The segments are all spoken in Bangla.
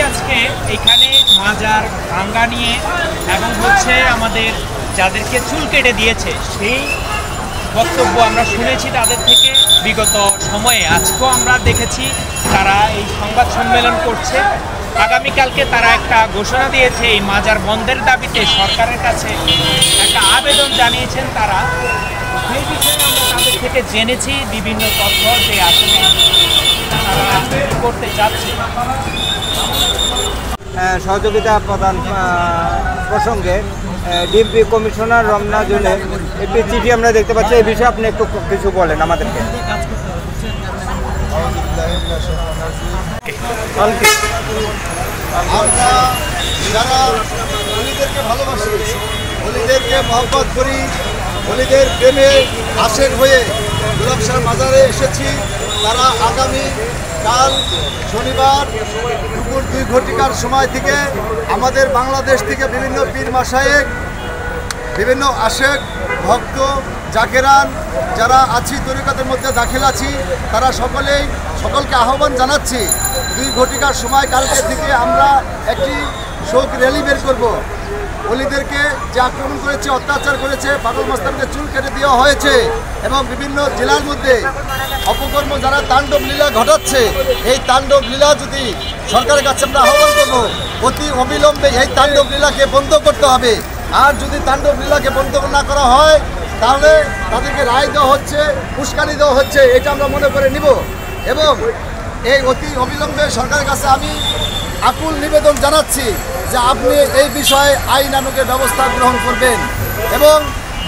আজকে এখানে মাজার ভাঙ্গা নিয়ে এবং হচ্ছে আমাদের যাদেরকে চুল কেটে দিয়েছে সেই বক্তব্য আমরা শুনেছি তাদের থেকে বিগত সময়ে। আজকেও আমরা দেখেছি তারা এই সংবাদ সম্মেলন করছে। আগামীকালকে তারা একটা ঘোষণা দিয়েছে এই মাজার বন্ধের দাবিতে সরকারের কাছে একটা আবেদন জানিয়েছেন তারা। সেই বিষয়ে আমরা তাদের থেকে জেনেছি বিভিন্ন তথ্য যে আসলে তারা করতে চাচ্ছে। সহযোগিতা প্রদান প্রসঙ্গে ডিএমপি কমিশনার রমনা জোনের একটি চিঠি আমরা দেখতে পাচ্ছি। এই বিষয়ে আপনি একটু কিছু বলেন আমাদেরকে। আমরা যারা অলিদেরকে ভালোবাসি, অলিদেরকে মহব্বত করি, অলিদের প্রেমে আশেক হয়ে গোলাপ শাহ মাজারে এসেছি, তারা আগামী কাল শনিবার দুপুর 2 ঘটিকার সময় থেকে আমাদের বাংলাদেশ থেকে বিভিন্ন পীর মাশায়েখ, বিভিন্ন আশেক, ভক্ত, জাকেরান যারা আছি, তরিকতের মধ্যে দাখিল আছি, তারা সকলকে আহ্বান জানাচ্ছি 2 ঘটিকার সময় কালকে থেকে আমরা একটি শোক র্যালি বের করব। অলিদেরকে যে আক্রমণ করেছে, অত্যাচার করেছে, পাগল মাস্তানকে চুল কেটে দেওয়া হয়েছে এবং বিভিন্ন জেলার মধ্যে অপকর্ম যারা তাণ্ডব লীলা ঘটাচ্ছে, এই তাণ্ডব লীলা যদি সরকারের কাছে আমরা আহ্বান করব অতি অবিলম্বে এই তাণ্ডব লীলাকে বন্ধ করতে হবে। আর যদি তাণ্ডব লীলাকে বন্ধ না করা হয় তাহলে তাদেরকে রায় দেওয়া হচ্ছে, উস্কানি দেওয়া হচ্ছে, এটা আমরা মনে করে নিব। এবং এই অতি অবিলম্বে সরকারের কাছে আমি আকুল নিবেদন জানাচ্ছি যে আপনি এই বিষয়ে আইনানুগের ব্যবস্থা গ্রহণ করবেন। এবং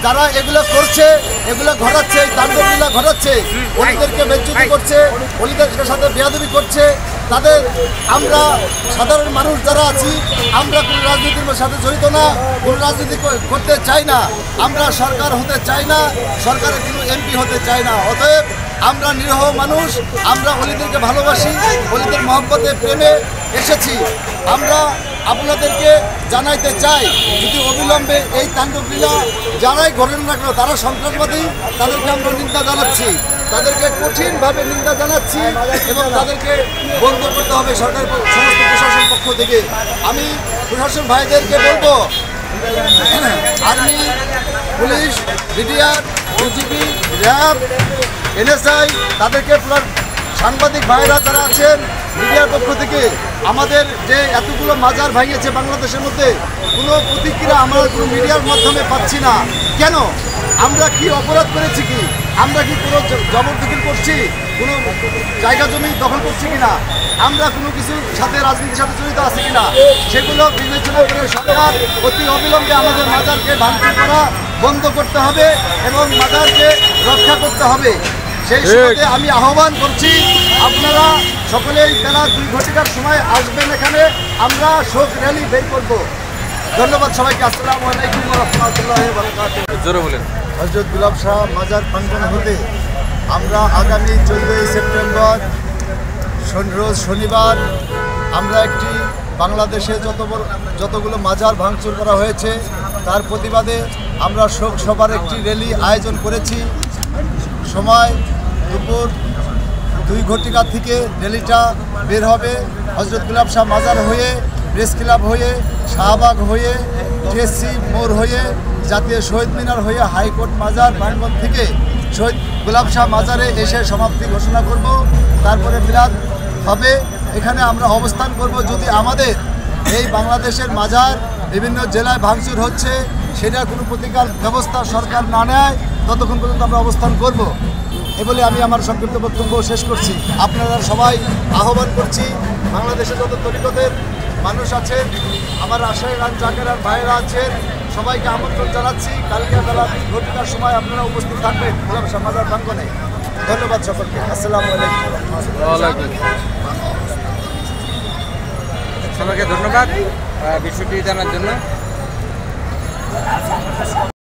যারা এগুলো করছে, এগুলো ঘটাচ্ছে, এই তাণ্ডব লীলা ঘটাচ্ছে, অলিদেরকে বেজ্জতি করছে, অলিদের সাথে বেয়াদবি করছে, তাদের আমরা সাধারণ মানুষ যারা আছি আমরা কোনো রাজনীতির সাথে জড়িত না, কোনো রাজনীতি করতে চাই না, আমরা সরকার হতে চাই না, সরকারের কোনো এমপি হতে চাই না। অতএব আমরা নিরীহ মানুষ, আমরা অলিদেরকে ভালোবাসি, অলিদের মহব্বতে প্রেমে এসেছি। আমরা আপনাদেরকে জানাইতে চাই যদি অবিলম্বে এই তাণ্ডব লীলা যারাই ঘটনা না কেন তারা সন্ত্রাসবাদী, তাদেরকে আমরা নিন্দা জানাচ্ছি, তাদেরকে কঠিনভাবে নিন্দা জানাচ্ছি এবং তাদেরকে বন্ধ করতে হবে সরকার সমস্ত প্রশাসন পক্ষ থেকে। আমি প্রশাসন ভাইদেরকে বলবো, army, police, BDR, BGB, RAB, NSI, তাদেরকে সাংবাদিক ভাইরা যারা আছেন মিডিয়ার পক্ষ থেকে আমাদের যে এতগুলো মাজার ভাঙিয়েছে বাংলাদেশের মধ্যে, কোনো প্রতিক্রিয়া আমরা কোনো মিডিয়ার মাধ্যমে পাচ্ছি না। কেন? আমরা কি অপরাধ করেছি? কি আমরা কি কোনো জবরদখল করছি, কোনো জায়গা জমি দখল করছি কিনা, আমরা কোনো কিছুর সাথে রাজনীতির সাথে জড়িত আছে কিনা, সেগুলো বিবেচনা করে সরকার অতি অবিলম্বে আমাদের মাজারকে ভাঙচুর করা বন্ধ করতে হবে এবং মাজারকে রক্ষা করতে হবে। সেই সুবাদে আমি আহ্বান করছি আপনারা সকলেই বেলা 2 ঘটিকার সময় আসবেন এখানে, আমরা শোক র্যালি বের করব। ধন্যবাদ সবাইকে। আসসালামু আলাইকুম ওয়া রাহমাতুল্লাহি ওয়া বারাকাতুহু। জোরে বলেন। হযরত গোলাপ শাহ মাজার প্রাঙ্গণ হতে আমরা আগামী 14 সেপ্টেম্বর রোজ শনিবার আমরা একটি বাংলাদেশে যতগুলো মাজার ভাঙচুর করা হয়েছে তার প্রতিবাদে আমরা শোক সভার একটি র্যালি আয়োজন করেছি। সময় দুপুর 2 ঘটিকা থেকে র্যালিটা বের হবে। হযরত গোলাপ শাহ মাজার হয়ে, প্রেস ক্লাব হয়ে, শাহবাগ হয়ে, টিএসসি মোড় হয়ে, জাতীয় শহীদ মিনার হয়ে, হাইকোর্ট মাজার প্রাঙ্গণ থেকে শহীদ গোলাপ শাহ মাজারে এসে সমাপ্তি ঘোষণা করব। তারপরে মিলাদ হবে। এখানে আমরা অবস্থান করব। যদি আমাদের এই বাংলাদেশের মাজার বিভিন্ন জেলায় ভাঙচুর হচ্ছে সেটার কোনো প্রতিকার ব্যবস্থা সরকার না নেয় ততক্ষণ পর্যন্ত আমরা অবস্থান করব। এ বলে আমি আমার সংক্ষিপ্ত বক্তব্য শেষ করছি। আপনারা সবাই আহ্বান করছি, বাংলাদেশে যত তরিকতের মানুষ আছেন, আমার আশায়রান জাকেরান ভাইরা আছেন, সবাইকে আমন্ত্রণ জানাচ্ছি। কালকে বেলা 2 ঘটিকার সময় আপনারা উপস্থিত থাকবেন গোলাপ শাহ মাজার প্রাঙ্গণে। ধন্যবাদ সকলকে। আসসালামু আলাইকুম। সবাইকে ধন্যবাদ বিষয়টি জানার জন্য।